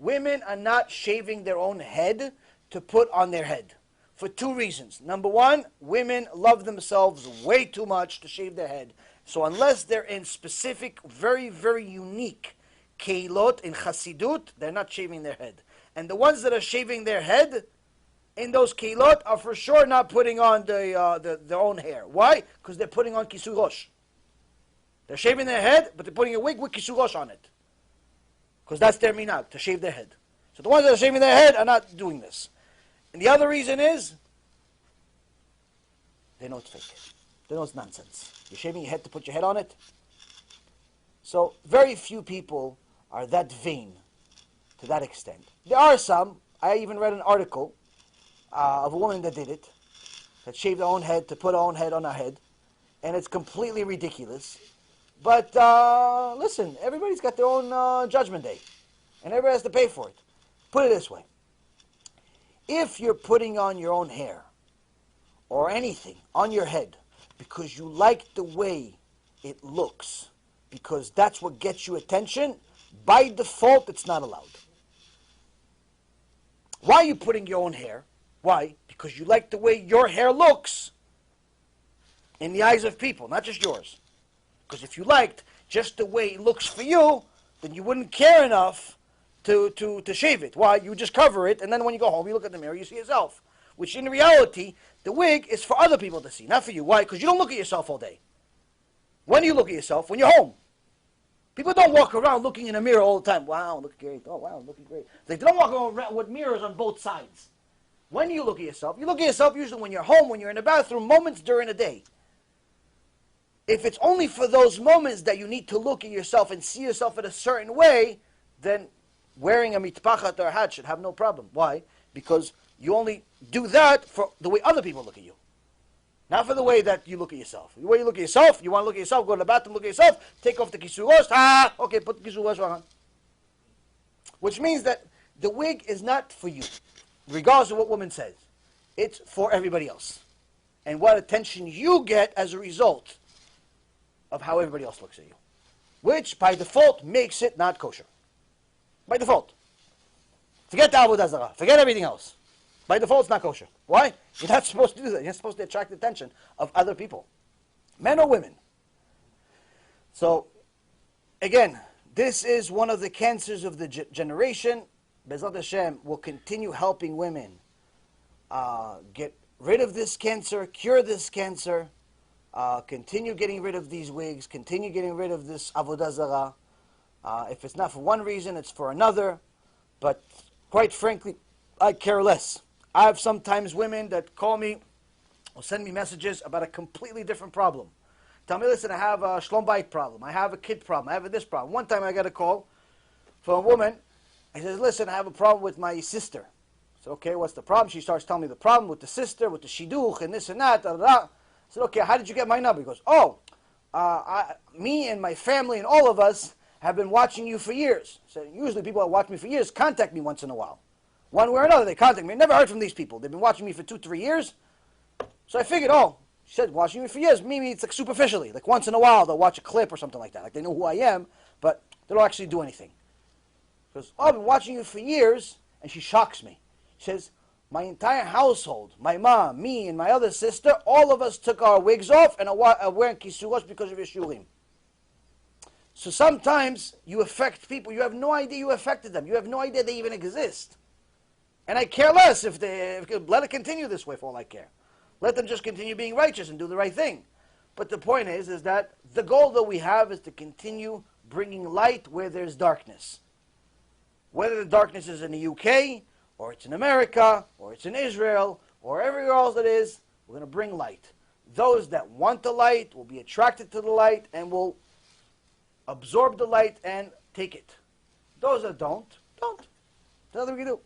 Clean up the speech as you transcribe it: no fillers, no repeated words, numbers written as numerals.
women are not shaving their own head to put on their head for two reasons. Number one, women love themselves way too much to shave their head. So unless they're in specific, very, very unique keilot in Chassidut, they're not shaving their head. And the ones that are shaving their head in those keilot are for sure not putting on their own hair. Why? Because they're putting on kisui rosh. They're shaving their head, but they're putting a wig with kisui rosh on it. Because that's their minag, to shave their head. So the ones that are shaving their head are not doing this. And the other reason is, they know it's fake. They know it's nonsense. You're shaving your head to put your head on it? So very few people are that vain to that extent. There are some. I even read an article of a woman that did it, that shaved her own head to put her own head on her head, and it's completely ridiculous. But listen, everybody's got their own judgment day, and everybody has to pay for it. Put it this way. If you're putting on your own hair, or anything on your head, because you like the way it looks, because that's what gets you attention, by default, it's not allowed. Why are you putting your own hair? Why? Because you like the way your hair looks in the eyes of people, not just yours. Because if you liked just the way it looks for you, then you wouldn't care enough to shave it. Why? You just cover it, and then when you go home, you look at the mirror, you see yourself. Which in reality, the wig is for other people to see, not for you. Why? Because you don't look at yourself all day. When do you look at yourself? When you're home. People don't walk around looking in a mirror all the time. Wow, look great. Oh, wow, looking great. They don't walk around with mirrors on both sides. When do you look at yourself? You look at yourself usually when you're home, when you're in the bathroom, moments during the day. If it's only for those moments that you need to look at yourself and see yourself in a certain way, then wearing a mitpachat or a hat should have no problem. Why? Because you only do that for the way other people look at you. Not for the way that you look at yourself. The way you look at yourself, you want to look at yourself, go to the bathroom, look at yourself, take off the kisui rosh, okay, put the kisui rosh on. Which means that the wig is not for you, regardless of what woman says. It's for everybody else. And what attention you get as a result of how everybody else looks at you. Which, by default, makes it not kosher. By default. Forget the avodah zarah. Forget everything else. By default, it's not kosher. Why? You're not supposed to do that. You're supposed to attract the attention of other people. Men or women. So, again, this is one of the cancers of the generation. Bezrat Hashem will continue helping women get rid of this cancer, cure this cancer, continue getting rid of these wigs, continue getting rid of this avodah zarah. If it's not for one reason, it's for another. But quite frankly, I care less. I have sometimes women that call me or send me messages about a completely different problem. Tell me, listen, I have a shlom bayit problem. I have a kid problem. I have this problem. One time I got a call from a woman. I says, listen, I have a problem with my sister. I said, okay, what's the problem? She starts telling me the problem with the sister, with the shidduch, and this and that. Da, da, da. I said, okay, how did you get my number? He goes, oh, me and my family and all of us have been watching you for years. So usually people that watch me for years contact me once in a while. One way or another, they contact me. I never heard from these people. They've been watching me for 2-3 years. So I figured, oh, she said, watching me for years. Maybe it's like superficially. Like once in a while, they'll watch a clip or something like that. Like they know who I am, but they don't actually do anything. She goes, oh, I've been watching you for years. And she shocks me. She says, my entire household, my mom, me, and my other sister, all of us took our wigs off and are wearing kisui rosh because of your shurim. So sometimes you affect people. You have no idea you affected them. You have no idea they even exist. And I care less if let it continue this way for all I care. Let them just continue being righteous and do the right thing. But the point is that the goal that we have is to continue bringing light where there's darkness. Whether the darkness is in the UK, or it's in America, or it's in Israel, or everywhere else it is, we're going to bring light. Those that want the light will be attracted to the light and will absorb the light and take it. Those that don't. That's what we can do.